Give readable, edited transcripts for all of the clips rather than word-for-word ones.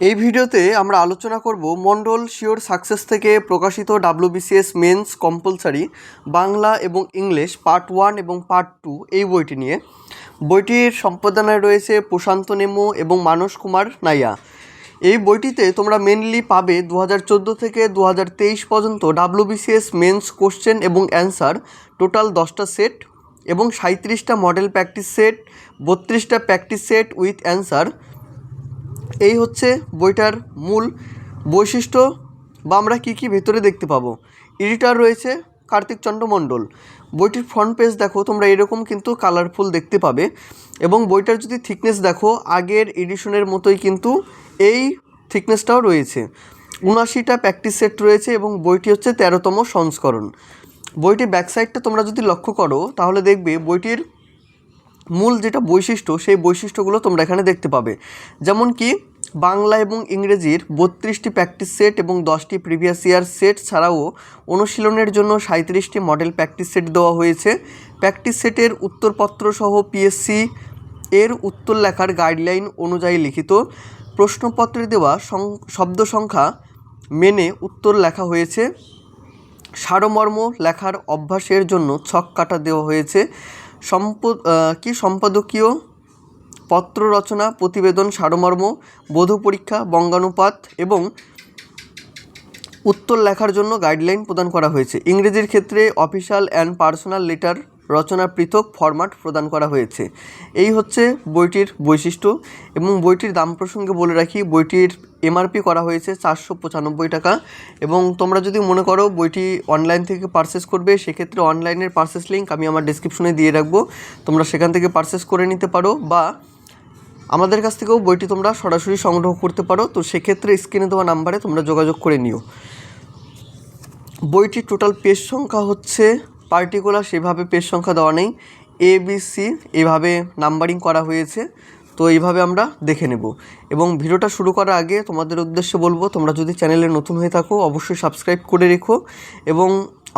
এই ভিডিওতে আমরা আলোচনা করব মন্ডল শিওর সাকসেস থেকে প্রকাশিত WBCS মেন্স কম্পালসারি বাংলা এবং ইংলিশ পার্ট 1 এবং পার্ট 2 এই বইটি নিয়ে। বইটির সম্পাদনায় রয়েছে প্রশান্ত নেমো এবং মানস কুমার নাইয়া। এই বইটিতে তোমরা মেনলি পাবে 2014 থেকে 2023 পর্যন্ত WBCS মেন্স কোশ্চেন এবং অ্যান্সার টোটাল 10টা সেট এবং 37টা মডেল প্র্যাকটিস সেট, 32টা প্র্যাকটিস সেট উইথ অ্যান্সার। এই হচ্ছে বইটার মূল বৈশিষ্ট্য বা আমরা কী কী ভেতরে দেখতে পাবো। এডিটর রয়েছে কার্তিক চন্দ্র মণ্ডল। বইটির ফ্রন্ট পেজ দেখো তোমরা এরকম কিন্তু কালারফুল দেখতে পাবে এবং বইটার যদি থিকনেস দেখো আগের এডিশনের মতোই কিন্তু এই থিকনেসটাও রয়েছে। 79টা প্র্যাকটিস সেট রয়েছে এবং বইটি হচ্ছে 13তম সংস্করণ। বইটির ব্যাকসাইডটা তোমরা যদি লক্ষ্য করো তাহলে দেখবে বইটির মূল যেটা বৈশিষ্ট্য সেই বৈশিষ্ট্যগুলো তোমরা এখানে দেখতে পাবে। যেমন কি বাংলা এবং ইংরেজির 32টি প্র্যাকটিস সেট এবং 10টি প্রিভিয়াস ইয়ার সেট ছাড়াও অনুশীলনের জন্য 37টি মডেল প্র্যাকটিস সেট দেওয়া হয়েছে। প্র্যাকটিস সেটের উত্তরপত্র সহ পিএসসি এর উত্তর লেখার গাইডলাইন অনুযায়ী লিখিত প্রশ্নপত্রে দেওয়া শব্দ সংখ্যা মেনে উত্তর লেখা হয়েছে। সারমর্ম লেখার অভ্যাসের জন্য ছক কাটা দেওয়া হয়েছে। সম্পাদকীয় পত্র রচনা, প্রতিবেদন, সারমর্ম, বোধ পরীক্ষা, বঙ্গানুপাত এবং উত্তর লেখার জন্য গাইডলাইন প্রদান করা হয়েছে। ইংরেজির ক্ষেত্রে অফিশিয়াল অ্যান্ড পার্সোনাল লেটার রচনার পৃথক ফরম্যাট প্রদান করা হয়েছে। এই হচ্ছে বইটির বৈশিষ্ট্য এবং বইটির দাম প্রসঙ্গে বলে রাখি, বইটির MRP করা হয়েছে 495 টাকা এবং তোমরা যদি মনে করো বইটি অনলাইন থেকে পারচেস করবে সেক্ষেত্রে অনলাইনের পারচেস লিঙ্ক আমি আমার ডেসক্রিপশনে দিয়ে রাখবো, তোমরা সেখান থেকে পারচেস করে নিতে পারো বা আমাদের কাছ থেকেও বইটি তোমরা সরাসরি সংগ্রহ করতে পারো। তো সেক্ষেত্রে স্ক্রিনে দেওয়া নাম্বারে তোমরা যোগাযোগ করে নিও। বইটির টোটাল পেজ সংখ্যা হচ্ছে পার্টিকুলার সেভাবে পেজ সংখ্যা দেওয়া নেই, ABC এভাবে নাম্বারিং করা হয়েছে। তো এইভাবে আমরা দেখে নেব এবং ভিডিওটা শুরু করার আগে তোমাদের উদ্দেশ্যে বলবো তোমরা যদি চ্যানেলে নতুন হয়ে থাকো অবশ্যই সাবস্ক্রাইব করে রেখো এবং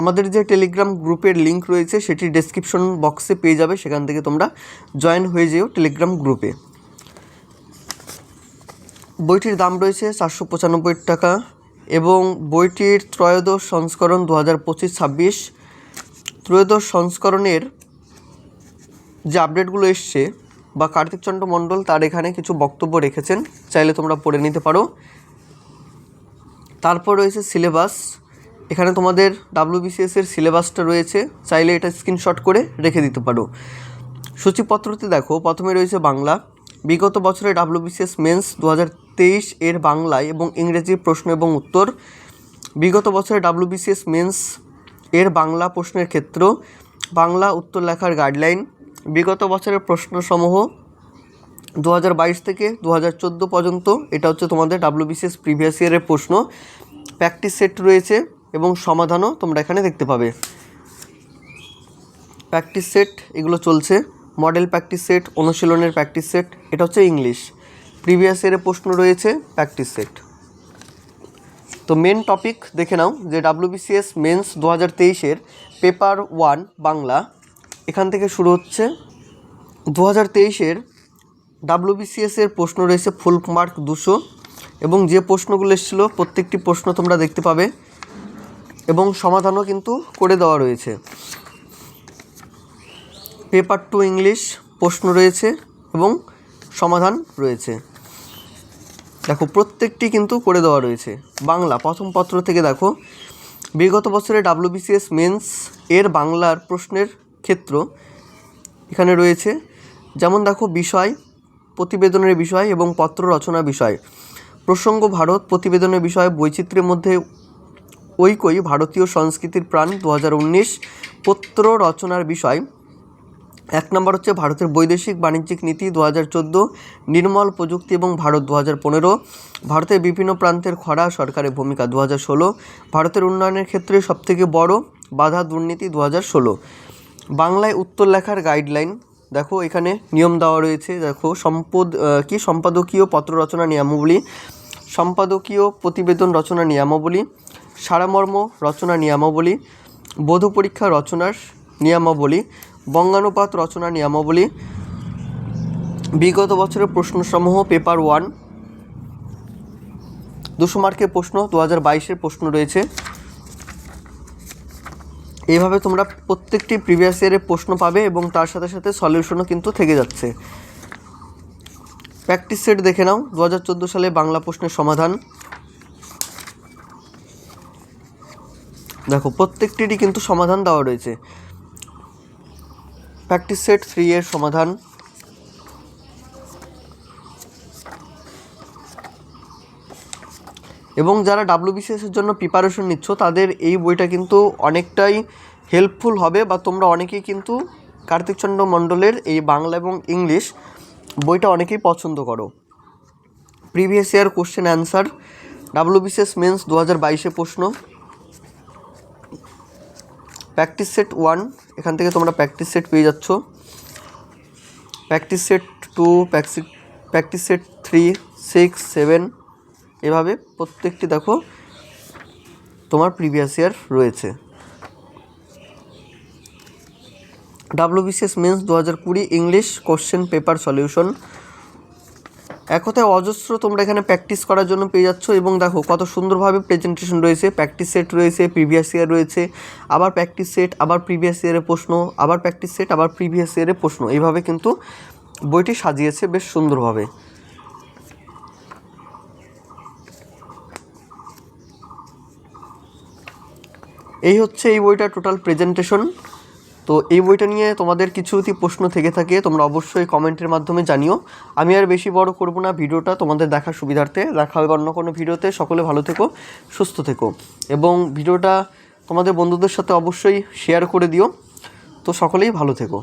আমাদের যে টেলিগ্রাম গ্রুপের লিঙ্ক রয়েছে সেটি ডেসক্রিপশন বক্সে পেয়ে যাবে, সেখান থেকে তোমরা জয়েন হয়ে যেও টেলিগ্রাম গ্রুপে। বইটির দাম রয়েছে 495 টাকা এবং বইটির ত্রয়োদশ সংস্করণ 2025-26 ত্রয়োদশ সংস্করণের যে আপডেটগুলো এসছে বা কার্তিক চন্দ্র মণ্ডল তার এখানে কিছু বক্তব্য রেখেছেন, চাইলে তোমরা পড়ে নিতে পারো। তারপর রয়েছে সিলেবাস, এখানে তোমাদের WBCS এর সিলেবাসটা রয়েছে, চাইলে এটা স্ক্রিনশট করে রেখে দিতে পারো। সূচিপত্রতে দেখো প্রথমে রয়েছে বাংলা। বিগত বছরে WBCS মেন্স 2023 এর বাংলায় এবং ইংরেজি প্রশ্ন এবং উত্তর। বিগত বছরে WBCS মেন্স এর বাংলা প্রশ্নের ক্ষেত্র, বাংলা উত্তর লেখার গাইডলাইন। বিগত বছরের প্রশ্নসমূহ 2022 থেকে 2014 পর্যন্ত, এটা হচ্ছে তোমাদের WBCS প্রিভিয়াস ইয়ারের প্রশ্ন। প্র্যাকটিস সেট রয়েছে এবং সমাধানও তোমরা এখানে দেখতে পাবে। প্র্যাকটিস সেট এগুলো চলছে, মডেল প্র্যাকটিস সেট, অনুশীলনের প্র্যাকটিস সেট, এটা হচ্ছে ইংলিশ। প্রিভিয়াস ইয়ারের প্রশ্ন রয়েছে, প্র্যাকটিস সেট। তো মেন টপিক দেখে নাও যে WBCS মেন্স 2023 পেপার 1 বাংলা, এখান থেকে শুরু হচ্ছে। 2023 WBCS এর প্রশ্ন রয়েছে ফুল মার্ক 200 এবং যে প্রশ্নগুলো এসেছিল প্রত্যেকটি প্রশ্ন তোমরা দেখতে পাবে এবং সমাধানও কিন্তু করে দেওয়া রয়েছে। পেপার 2 ইংলিশ প্রশ্ন রয়েছে এবং সমাধান রয়েছে, দেখো প্রত্যেকটি কিন্তু করে দেওয়া রয়েছে। বাংলা প্রথম পত্র থেকে দেখো বিগত বছরে WBCS মেন্স এর বাংলার প্রশ্নের ক্ষেত্র এখানে রয়েছে, যেমন দেখো বিষয়, প্রতিবেদনের বিষয় এবং পত্র রচনা বিষয়। প্রসঙ্গ ভারত, প্রতিবেদনের বিষয় বৈচিত্র্যের মধ্যে ঐক্যই ভারতীয় সংস্কৃতির প্রাণ 2019। পত্র রচনার বিষয় 1 নম্বর হচ্ছে ভারতের বৈদেশিক বাণিজ্যিক নীতি 2014, নির্মল প্রযুক্তি এবং ভারত 2015, ভারতের বিভিন্ন প্রান্তের খরা সরকারের ভূমিকা 2016, ভারতের উন্নয়নের ক্ষেত্রে সবথেকে বড় বাধা দুর্নীতি 2016। বাংলায় উত্তর লেখার গাইডলাইন দেখো এখানে নিয়ম দেওয়া রয়েছে, দেখো সম্পাদকীয় পত্র রচনা নিয়মাবলী, সম্পাদকীয় প্রতিবেদন রচনা নিয়মাবলী, সারমর্ম রচনা নিয়মাবলী, বোধ পরীক্ষা রচনার নিয়মাবলী, বঙ্গানুপাত রচনা নিয়মাবলী। বিগত বছরের প্রশ্নসমূহ পেপার 1 200 মার্কের প্রশ্ন 2022-এর প্রশ্ন রয়েছে। এইভাবে তোমরা প্রত্যেকটি প্রিভিয়াস ইয়ারের প্রশ্ন পাবে এবং তার সাথে সাথে সলিউশনও কিন্তু থেকে যাচ্ছে। প্র্যাকটিস সেট দেখে নাও 2014 সালে বাংলা প্রশ্নের সমাধান। দেখো প্রত্যেকটিরই কিন্তু সমাধান দেওয়া রয়েছে। প্র্যাকটিস সেট 3 এর সমাধান, এবং যারা WBCS-এর জন্য প্রিপারেশন নিচ্ছ তাদের এই বইটা কিন্তু অনেকটাই হেল্পফুল হবে, বা তোমরা অনেকেই কিন্তু কার্তিক চন্দ্র মণ্ডলের এই বাংলা এবং ইংলিশ বইটা অনেকেই পছন্দ করো। Previous year question answer WBCS mains 2022-এ প্রশ্ন। প্র্যাকটিস সেট 1, এখান থেকে তোমরা প্র্যাকটিস সেট পেয়ে যাচ্ছ। প্র্যাকটিস সেট 2, প্র্যাকটিস সেট 3, 6, 7, এভাবে প্রত্যেকটি দেখো তোমার প্রিভিয়াস ইয়ার রয়েছে। WBCS mains 2020 English question paper solution. এক কথায় অজস্র তোমরা এখানে প্র্যাকটিস করার জন্য পেয়ে যাচ্ছ, এবং দেখো কত সুন্দরভাবে প্রেজেন্টেশন রয়েছে। প্র্যাকটিস সেট রয়েছে, প্রিভিয়াস ইয়ার রয়েছে, আবার প্র্যাকটিস সেট, আবার প্রিভিয়াস ইয়ারের প্রশ্ন, আবার প্র্যাকটিস সেট, আবার প্রিভিয়াস ইয়ারের প্রশ্ন। এইভাবে কিন্তু বইটি সাজিয়েছে বেশ সুন্দরভাবে। এই হচ্ছে এই বইটার টোটাল প্রেজেন্টেশন। তো এই বইটা নিয়ে তোমাদের কিছু যদি প্রশ্ন থেকে থাকে তোমরা অবশ্যই কমেন্টের মাধ্যমে জানিও। আমি আর বেশি বড় করব না ভিডিওটা, তোমাদের দেখার সুবিধার্থে। দেখা হবে অন্য কোনো ভিডিওতে। সকলে ভালো থেকো, সুস্থ থেকো, এবং ভিডিওটা তোমাদের বন্ধুদের সাথে অবশ্যই শেয়ার করে দিও। তো সকলেই ভালো থেকো।